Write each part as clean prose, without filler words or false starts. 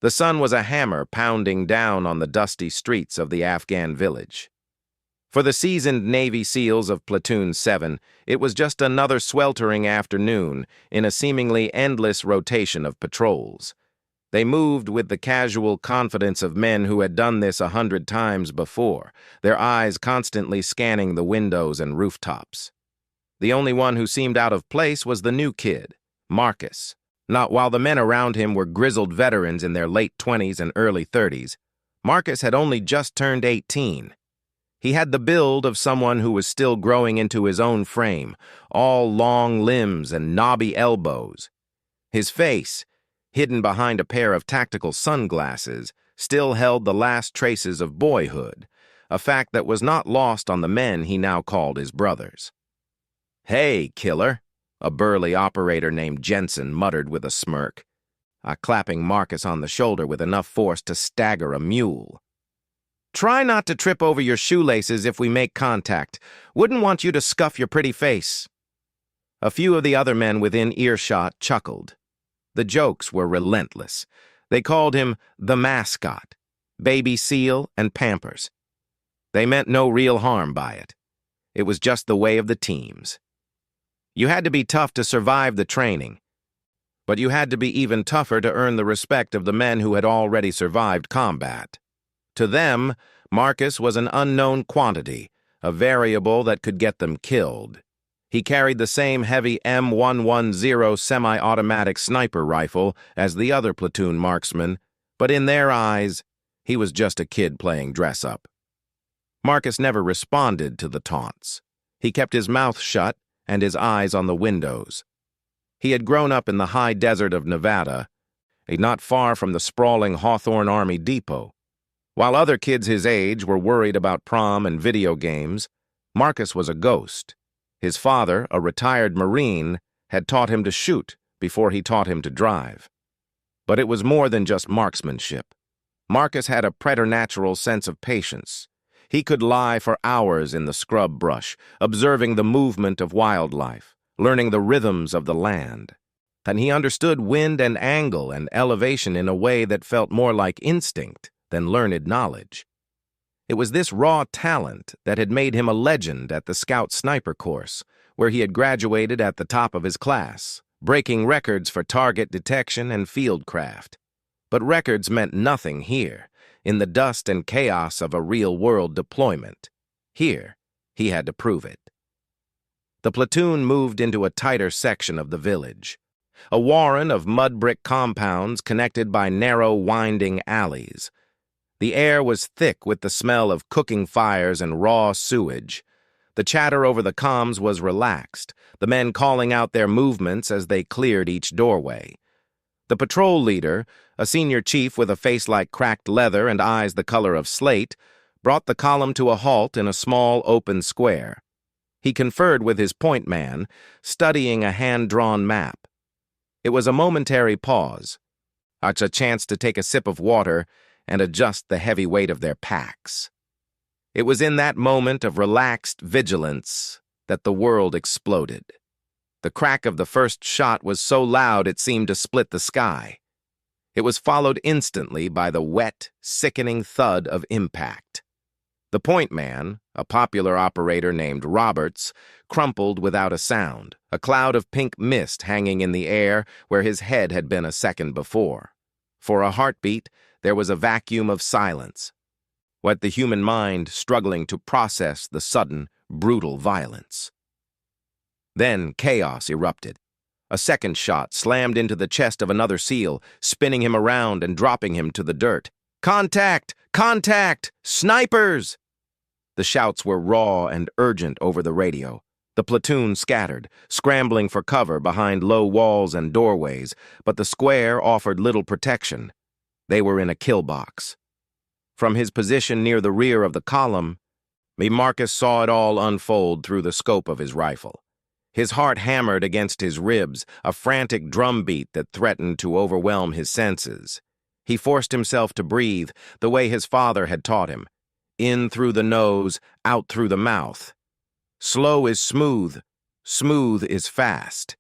The sun was a hammer pounding down on the dusty streets of the Afghan village. For the seasoned Navy SEALs of Platoon 7, it was just another sweltering afternoon in a seemingly endless rotation of patrols. They moved with the casual confidence of men who had done this 100 times before, their eyes constantly scanning the windows and rooftops. The only one who seemed out of place was the new kid, Marcus. Not while the men around him were grizzled veterans in their late 20s and early 30s. Marcus had only just turned 18. He had the build of someone who was still growing into his own frame, all long limbs and knobby elbows. His face, hidden behind a pair of tactical sunglasses, still held the last traces of boyhood, a fact that was not lost on the men he now called his brothers. "Hey, killer," a burly operator named Jensen muttered with a smirk, clapping Marcus on the shoulder with enough force to stagger a mule. "Try not to trip over your shoelaces if we make contact. Wouldn't want you to scuff your pretty face." A few of the other men within earshot chuckled. The jokes were relentless. They called him the mascot, Baby Seal, and Pampers. They meant no real harm by it. It was just the way of the teams. You had to be tough to survive the training, but you had to be even tougher to earn the respect of the men who had already survived combat. To them, Marcus was an unknown quantity, a variable that could get them killed. He carried the same heavy M110 semi-automatic sniper rifle as the other platoon marksmen, but in their eyes, he was just a kid playing dress-up. Marcus never responded to the taunts. He kept his mouth shut and his eyes on the windows. He had grown up in the high desert of Nevada, not far from the sprawling Hawthorne Army Depot. While other kids his age were worried about prom and video games, Marcus was a ghost. His father, a retired Marine, had taught him to shoot before he taught him to drive. But it was more than just marksmanship. Marcus had a preternatural sense of patience. He could lie for hours in the scrub brush, observing the movement of wildlife, learning the rhythms of the land. And he understood wind and angle and elevation in a way that felt more like instinct than learned knowledge. It was this raw talent that had made him a legend at the Scout Sniper course, where he had graduated at the top of his class, breaking records for target detection and fieldcraft. But records meant nothing here, in the dust and chaos of a real-world deployment. Here, he had to prove it. The platoon moved into a tighter section of the village, a warren of mud brick compounds connected by narrow, winding alleys. The air was thick with the smell of cooking fires and raw sewage. The chatter over the comms was relaxed, the men calling out their movements as they cleared each doorway. The patrol leader, a senior chief with a face like cracked leather and eyes the color of slate, brought the column to a halt in a small open square. He conferred with his point man, studying a hand-drawn map. It was a momentary pause, a chance to take a sip of water and adjust the heavy weight of their packs. It was in that moment of relaxed vigilance that the world exploded. The crack of the first shot was so loud it seemed to split the sky. It was followed instantly by the wet, sickening thud of impact. The point man, a popular operator named Roberts, crumpled without a sound, a cloud of pink mist hanging in the air where his head had been a second before. For a heartbeat, there was a vacuum of silence, with the human mind struggling to process the sudden, brutal violence. Then chaos erupted. A second shot slammed into the chest of another SEAL, spinning him around and dropping him to the dirt. "Contact! Contact! Snipers!" The shouts were raw and urgent over the radio. The platoon scattered, scrambling for cover behind low walls and doorways, but the square offered little protection. They were in a kill box. From his position near the rear of the column, Marcus saw it all unfold through the scope of his rifle. His heart hammered against his ribs, a frantic drumbeat that threatened to overwhelm his senses. He forced himself to breathe the way his father had taught him, in through the nose, out through the mouth. Slow is smooth, smooth is fast.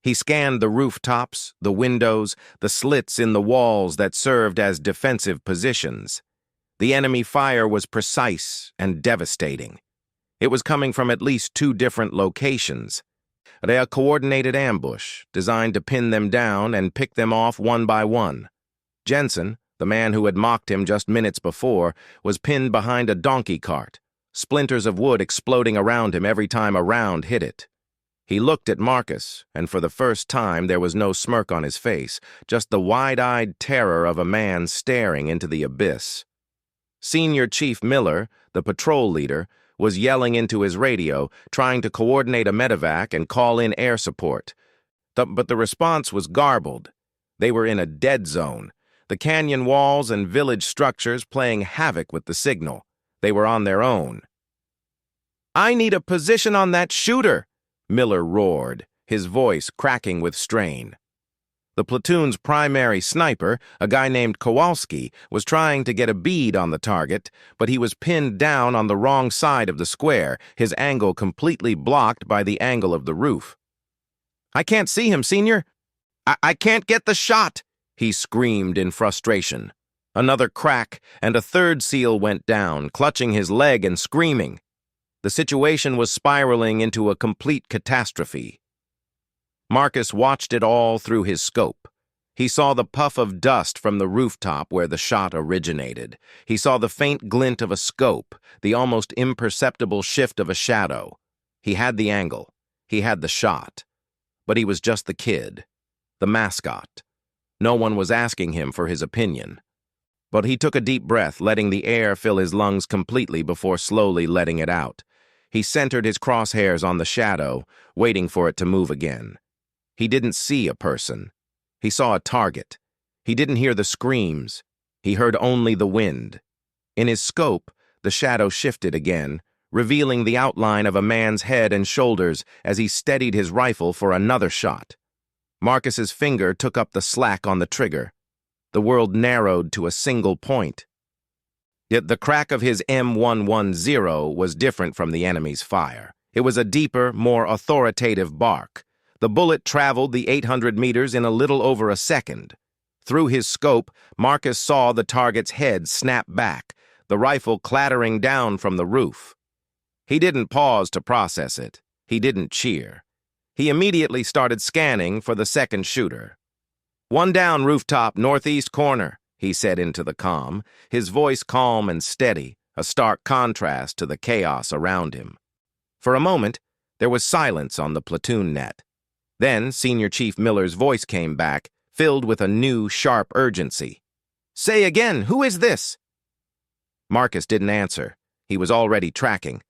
He scanned the rooftops, the windows, the slits in the walls that served as defensive positions. The enemy fire was precise and devastating. It was coming from at least 2 different locations. A coordinated ambush, designed to pin them down and pick them off one by one. Jensen, the man who had mocked him just minutes before, was pinned behind a donkey cart, splinters of wood exploding around him every time a round hit it. He looked at Marcus, and for the first time there was no smirk on his face, just the wide-eyed terror of a man staring into the abyss. Senior Chief Miller, the patrol leader, was yelling into his radio, trying to coordinate a medevac and call in air support. But the response was garbled. They were in a dead zone, the canyon walls and village structures playing havoc with the signal. They were on their own. "I need a position on that shooter," Miller roared, his voice cracking with strain. The platoon's primary sniper, a guy named Kowalski, was trying to get a bead on the target, but he was pinned down on the wrong side of the square, his angle completely blocked by the angle of the roof. "I can't see him, Senior. I can't get the shot," he screamed in frustration. Another crack, and a third SEAL went down, clutching his leg and screaming. The situation was spiraling into a complete catastrophe. Marcus watched it all through his scope. He saw the puff of dust from the rooftop where the shot originated. He saw the faint glint of a scope, the almost imperceptible shift of a shadow. He had the angle. He had the shot. But he was just the kid, the mascot. No one was asking him for his opinion. But he took a deep breath, letting the air fill his lungs completely before slowly letting it out. He centered his crosshairs on the shadow, waiting for it to move again. He didn't see a person. He saw a target. He didn't hear the screams. He heard only the wind. In his scope, the shadow shifted again, revealing the outline of a man's head and shoulders as he steadied his rifle for another shot. Marcus's finger took up the slack on the trigger. The world narrowed to a single point. Yet the crack of his M110 was different from the enemy's fire. It was a deeper, more authoritative bark. The bullet traveled the 800 meters in a little over a second. Through his scope, Marcus saw the target's head snap back, the rifle clattering down from the roof. He didn't pause to process it. He didn't cheer. He immediately started scanning for the second shooter. "One down, rooftop, northeast corner," he said into the comm, his voice calm and steady, a stark contrast to the chaos around him. For a moment, there was silence on the platoon net. Then Senior Chief Miller's voice came back, filled with a new, sharp urgency. "Say again, who is this?" Marcus didn't answer. He was already tracking.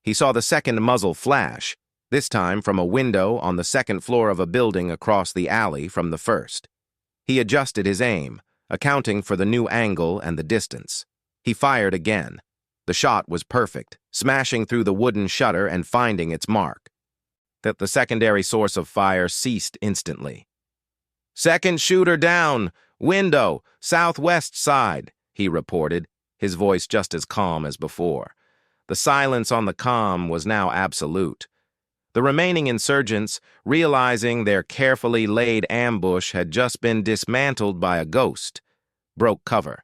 He saw the second muzzle flash, this time from a window on the second floor of a building across the alley from the first. He adjusted his aim, accounting for the new angle and the distance. He fired again. The shot was perfect, smashing through the wooden shutter and finding its mark. The secondary source of fire ceased instantly. "Second shooter down, window, southwest side," he reported, his voice just as calm as before. The silence on the comm was now absolute. The remaining insurgents, realizing their carefully laid ambush had just been dismantled by a ghost, broke cover.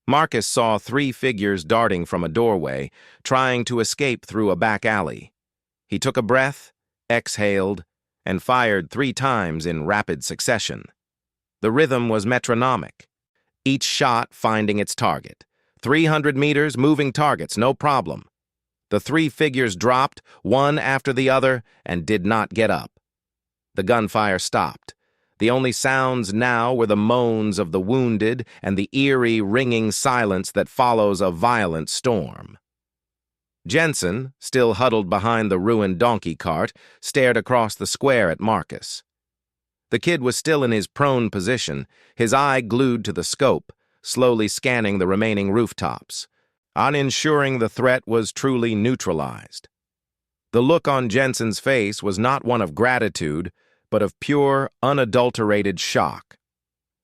Marcus saw 3 figures darting from a doorway, trying to escape through a back alley. He took a breath, exhaled, and fired 3 times in rapid succession. The rhythm was metronomic, each shot finding its target. 300 meters, moving targets, no problem. The 3 figures dropped, one after the other, and did not get up. The gunfire stopped. The only sounds now were the moans of the wounded and the eerie, ringing silence that follows a violent storm. Jensen, still huddled behind the ruined donkey cart, stared across the square at Marcus. The kid was still in his prone position, his eye glued to the scope, slowly scanning the remaining rooftops, on ensuring the threat was truly neutralized. The look on Jensen's face was not one of gratitude, but of pure, unadulterated shock.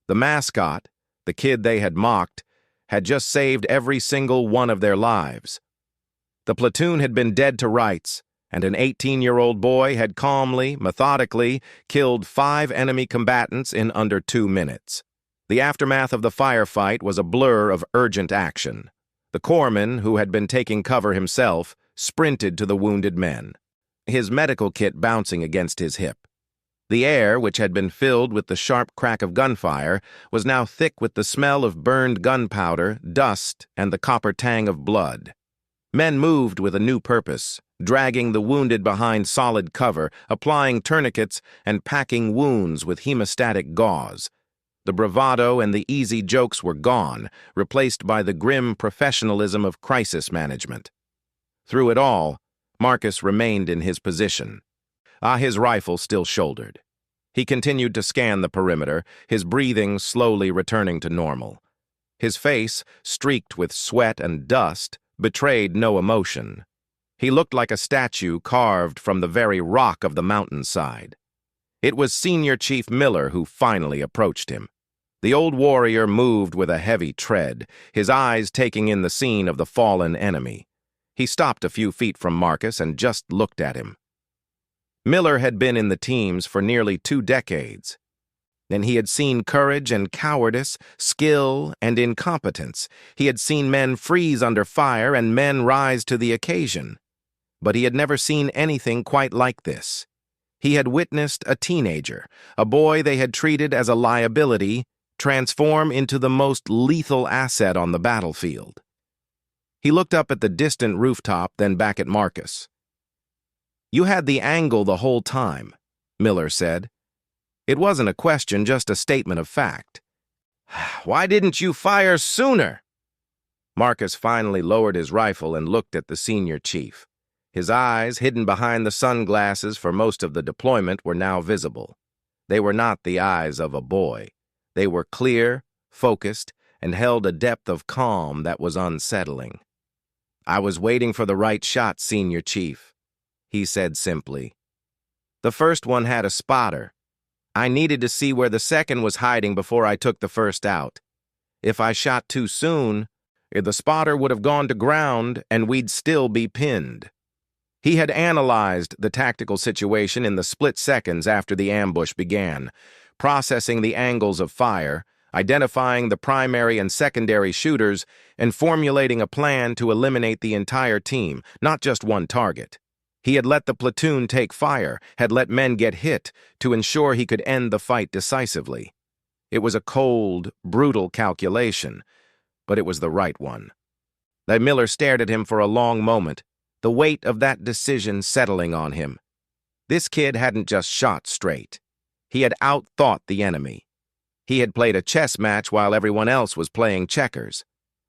The mascot, the kid they had mocked, had just saved every single one of their lives. The platoon had been dead to rights, and an 18-year-old boy had calmly, methodically killed 5 enemy combatants in under 2 minutes. The aftermath of the firefight was a blur of urgent action. The corpsman, who had been taking cover himself, sprinted to the wounded men, his medical kit bouncing against his hip. The air, which had been filled with the sharp crack of gunfire, was now thick with the smell of burned gunpowder, dust, and the copper tang of blood. Men moved with a new purpose, dragging the wounded behind solid cover, applying tourniquets, and packing wounds with hemostatic gauze. The bravado and the easy jokes were gone, replaced by the grim professionalism of crisis management. Through it all, Marcus remained in his position. His rifle still shouldered. He continued to scan the perimeter, his breathing slowly returning to normal. His face, streaked with sweat and dust, betrayed no emotion. He looked like a statue carved from the very rock of the mountainside. It was Senior Chief Miller who finally approached him. The old warrior moved with a heavy tread, his eyes taking in the scene of the fallen enemy. He stopped a few feet from Marcus and just looked at him. Miller had been in the teams for nearly 2 decades, and he had seen courage and cowardice, skill and incompetence. He had seen men freeze under fire and men rise to the occasion. But he had never seen anything quite like this. He had witnessed a teenager, a boy they had treated as a liability, transform into the most lethal asset on the battlefield. He looked up at the distant rooftop, then back at Marcus. "You had the angle the whole time," Miller said. It wasn't a question, just a statement of fact. "Why didn't you fire sooner?" Marcus finally lowered his rifle and looked at the senior chief. His eyes, hidden behind the sunglasses for most of the deployment, were now visible. They were not the eyes of a boy. They were clear, focused, and held a depth of calm that was unsettling. "I was waiting for the right shot, Senior Chief," he said simply. "The first one had a spotter. I needed to see where the second was hiding before I took the first out. If I shot too soon, the spotter would have gone to ground and we'd still be pinned." He had analyzed the tactical situation in the split seconds after the ambush began, processing the angles of fire, identifying the primary and secondary shooters, and formulating a plan to eliminate the entire team, not just one target. He had let the platoon take fire, had let men get hit, to ensure he could end the fight decisively. It was a cold, brutal calculation, but it was the right one. Miller stared at him for a long moment, the weight of that decision settling on him. This kid hadn't just shot straight. He had outthought the enemy. He had played a chess match while everyone else was playing checkers.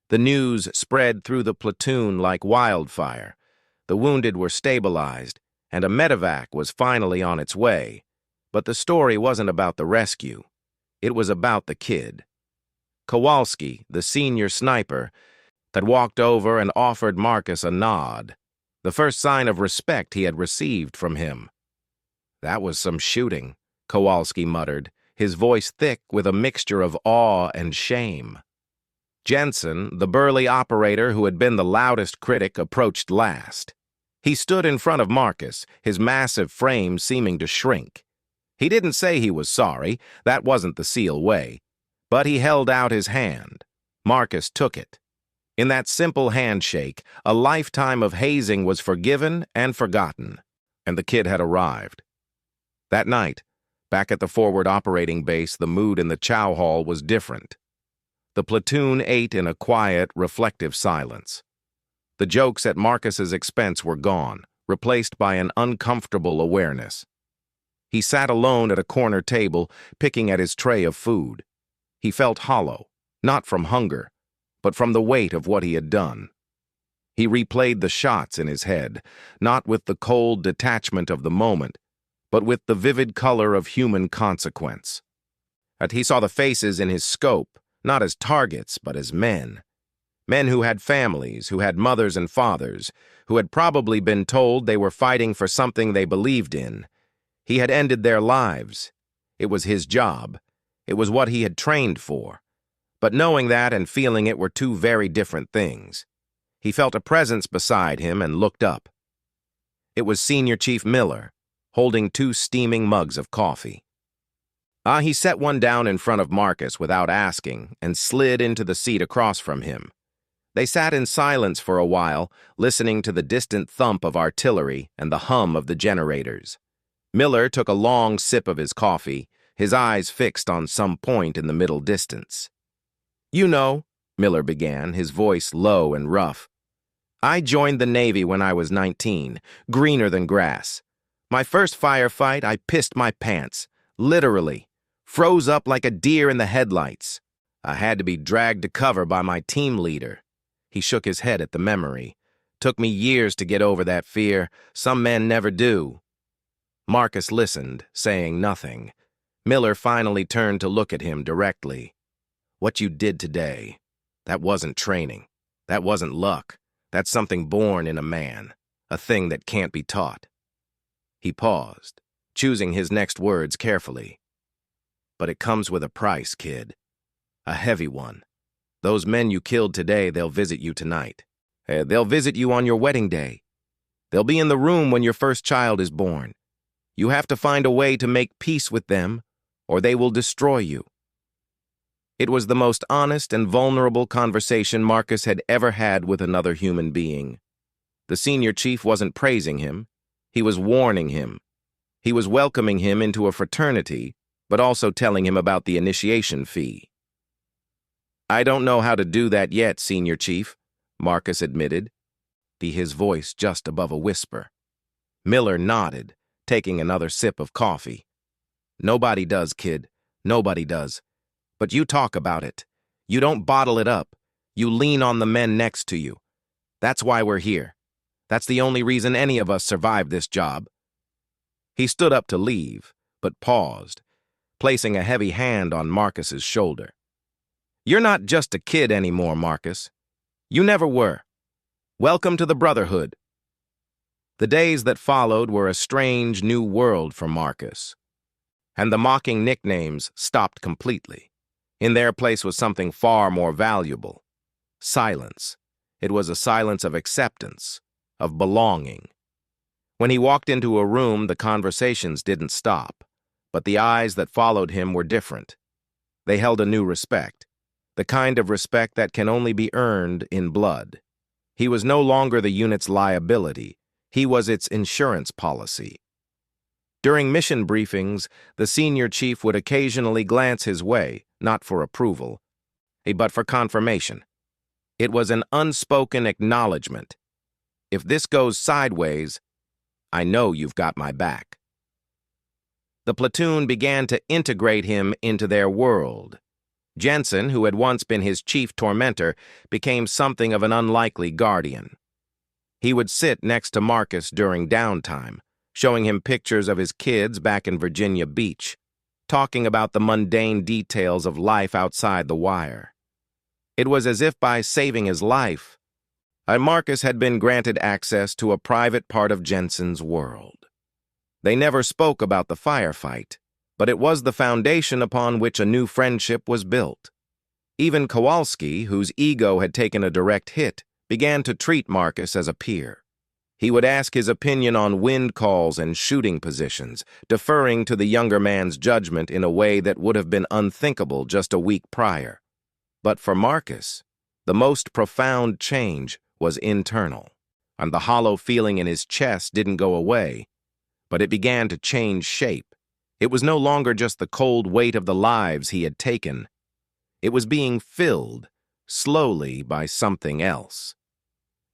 The news spread through the platoon like wildfire. The wounded were stabilized, and a medevac was finally on its way. But the story wasn't about the rescue. It was about the kid. Kowalski, the senior sniper, had walked over and offered Marcus a nod, the first sign of respect he had received from him. "That was some shooting," Kowalski muttered, his voice thick with a mixture of awe and shame. Jensen, the burly operator who had been the loudest critic, approached last. He stood in front of Marcus, his massive frame seeming to shrink. He didn't say he was sorry, that wasn't the SEAL way, but he held out his hand. Marcus took it. In that simple handshake, a lifetime of hazing was forgiven and forgotten, and the kid had arrived. That night, back at the forward operating base, the mood in the chow hall was different. The platoon ate in a quiet, reflective silence. The jokes at Marcus's expense were gone, replaced by an uncomfortable awareness. He sat alone at a corner table, picking at his tray of food. He felt hollow, not from hunger, but from the weight of what he had done. He replayed the shots in his head, not with the cold detachment of the moment, but with the vivid color of human consequence. He saw the faces in his scope, not as targets, but as men. Men who had families, who had mothers and fathers, who had probably been told they were fighting for something they believed in. He had ended their lives. It was his job. It was what he had trained for. But knowing that and feeling it were two very different things. He felt a presence beside him and looked up. It was Senior Chief Miller, holding 2 steaming mugs of coffee. He set one down in front of Marcus without asking and slid into the seat across from him. They sat in silence for a while, listening to the distant thump of artillery and the hum of the generators. Miller took a long sip of his coffee, his eyes fixed on some point in the middle distance. "You know," Miller began, his voice low and rough, "I joined the Navy when I was 19, greener than grass. My first firefight, I pissed my pants, literally, froze up like a deer in the headlights. I had to be dragged to cover by my team leader." He shook his head at the memory. "Took me years to get over that fear. Some men never do." Marcus listened, saying nothing. Miller finally turned to look at him directly. "What you did today, that wasn't training. That wasn't luck. That's something born in a man, a thing that can't be taught." He paused, choosing his next words carefully. "But it comes with a price, kid. A heavy one. Those men you killed today, they'll visit you tonight. They'll visit you on your wedding day. They'll be in the room when your first child is born. You have to find a way to make peace with them, or they will destroy you." It was the most honest and vulnerable conversation Marcus had ever had with another human being. The senior chief wasn't praising him. He was warning him. He was welcoming him into a fraternity, but also telling him about the initiation fee. "I don't know how to do that yet, Senior Chief," Marcus admitted, his voice just above a whisper. Miller nodded, taking another sip of coffee. "Nobody does, kid. Nobody does. But you talk about it. You don't bottle it up. You lean on the men next to you. That's why we're here. That's the only reason any of us survived this job." He stood up to leave, but paused, placing a heavy hand on Marcus's shoulder. "You're not just a kid anymore, Marcus. You never were. Welcome to the Brotherhood." The days that followed were a strange new world for Marcus. And the mocking nicknames stopped completely. In their place was something far more valuable. Silence. It was a silence of acceptance, of belonging. When he walked into a room, the conversations didn't stop, but the eyes that followed him were different. They held a new respect. The kind of respect that can only be earned in blood. He was no longer the unit's liability. He was its insurance policy. During mission briefings, the senior chief would occasionally glance his way, not for approval, but for confirmation. It was an unspoken acknowledgement. "If this goes sideways, I know you've got my back." The platoon began to integrate him into their world. Jensen, who had once been his chief tormentor, became something of an unlikely guardian. He would sit next to Marcus during downtime, showing him pictures of his kids back in Virginia Beach, talking about the mundane details of life outside the wire. It was as if by saving his life, Marcus had been granted access to a private part of Jensen's world. They never spoke about the firefight, but it was the foundation upon which a new friendship was built. Even Kowalski, whose ego had taken a direct hit, began to treat Marcus as a peer. He would ask his opinion on wind calls and shooting positions, deferring to the younger man's judgment in a way that would have been unthinkable just a week prior. But for Marcus, the most profound change was internal, and the hollow feeling in his chest didn't go away, but it began to change shape. It was no longer just the cold weight of the lives he had taken. It was being filled, slowly, by something else.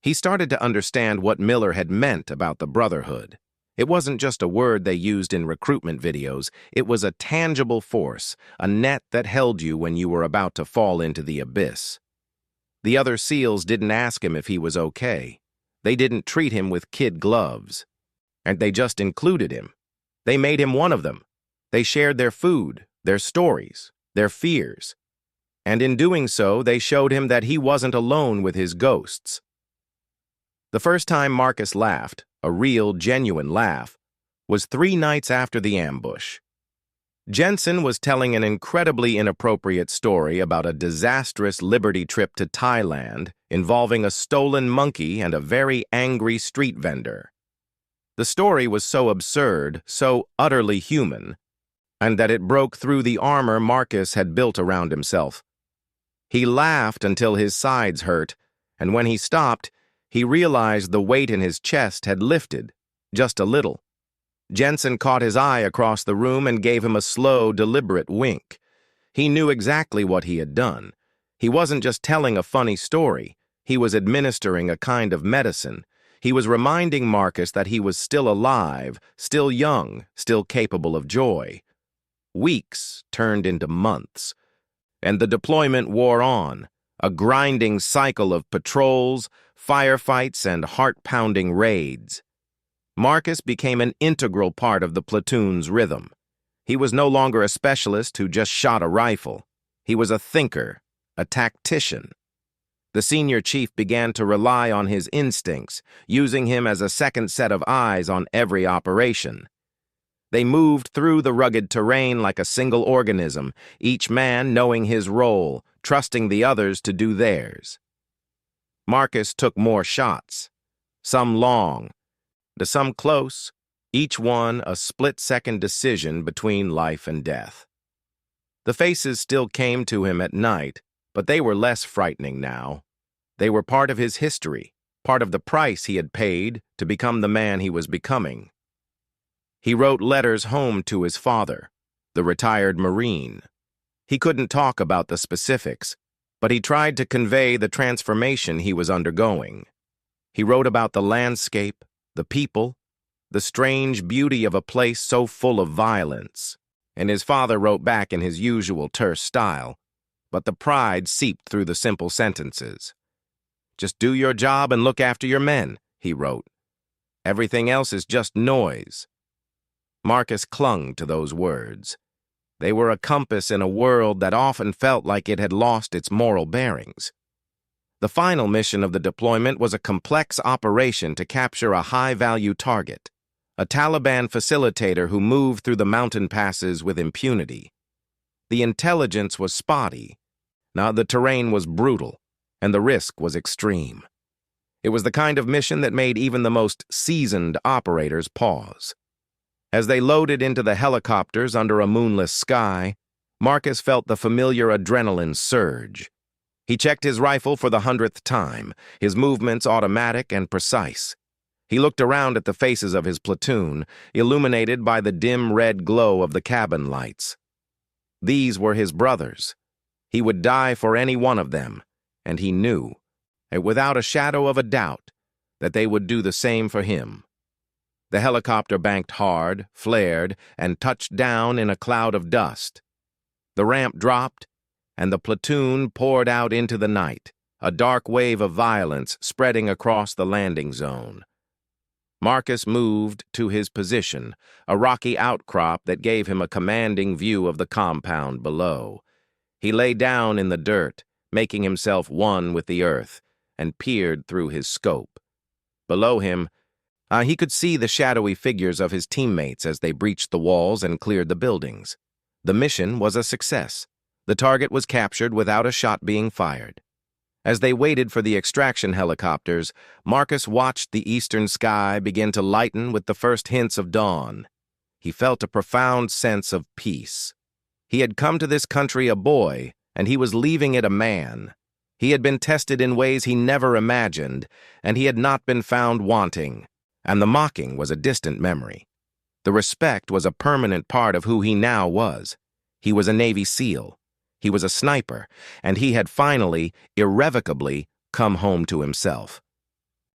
He started to understand what Miller had meant about the Brotherhood. It wasn't just a word they used in recruitment videos. It was a tangible force, a net that held you when you were about to fall into the abyss. The other SEALs didn't ask him if he was okay. They didn't treat him with kid gloves. And they just included him. They made him one of them. They shared their food, their stories, their fears. And in doing so, they showed him that he wasn't alone with his ghosts. The first time Marcus laughed, a real, genuine laugh, was 3 nights after the ambush. Jensen was telling an incredibly inappropriate story about a disastrous Liberty trip to Thailand involving a stolen monkey and a very angry street vendor. The story was so absurd, so utterly human, and that it broke through the armor Marcus had built around himself. He laughed until his sides hurt, and when he stopped, he realized the weight in his chest had lifted, just a little. Jensen caught his eye across the room and gave him a slow, deliberate wink. He knew exactly what he had done. He wasn't just telling a funny story. He was administering a kind of medicine. He was reminding Marcus that he was still alive, still young, still capable of joy. Weeks turned into months, and the deployment wore on, a grinding cycle of patrols, firefights, and heart-pounding raids. Marcus became an integral part of the platoon's rhythm. He was no longer a specialist who just shot a rifle. He was a thinker, a tactician. The senior chief began to rely on his instincts, using him as a second set of eyes on every operation. They moved through the rugged terrain like a single organism, each man knowing his role, trusting the others to do theirs. Marcus took more shots, some long, to some close, each one a split-second decision between life and death. The faces still came to him at night, but they were less frightening now. They were part of his history, part of the price he had paid to become the man he was becoming. He wrote letters home to his father, the retired Marine. He couldn't talk about the specifics, but he tried to convey the transformation he was undergoing. He wrote about the landscape, the people, the strange beauty of a place so full of violence, and his father wrote back in his usual terse style, but the pride seeped through the simple sentences. "Just do your job and look after your men," he wrote. "Everything else is just noise." Marcus clung to those words. They were a compass in a world that often felt like it had lost its moral bearings. The final mission of the deployment was a complex operation to capture a high-value target, a Taliban facilitator who moved through the mountain passes with impunity. The intelligence was spotty. Now the terrain was brutal, and the risk was extreme. It was the kind of mission that made even the most seasoned operators pause. As they loaded into the helicopters under a moonless sky, Marcus felt the familiar adrenaline surge. He checked his rifle for the 100th time, his movements automatic and precise. He looked around at the faces of his platoon, illuminated by the dim red glow of the cabin lights. These were his brothers. He would die for any one of them, and he knew, without a shadow of a doubt, that they would do the same for him. The helicopter banked hard, flared, and touched down in a cloud of dust. The ramp dropped, and the platoon poured out into the night, a dark wave of violence spreading across the landing zone. Marcus moved to his position, a rocky outcrop that gave him a commanding view of the compound below. He lay down in the dirt, making himself one with the earth, and peered through his scope. Below him, he could see the shadowy figures of his teammates as they breached the walls and cleared the buildings. The mission was a success. The target was captured without a shot being fired. As they waited for the extraction helicopters, Marcus watched the eastern sky begin to lighten with the first hints of dawn. He felt a profound sense of peace. He had come to this country a boy, and he was leaving it a man. He had been tested in ways he never imagined, and he had not been found wanting, and the mocking was a distant memory. The respect was a permanent part of who he now was. He was a Navy SEAL. He was a sniper, and he had finally, irrevocably, come home to himself.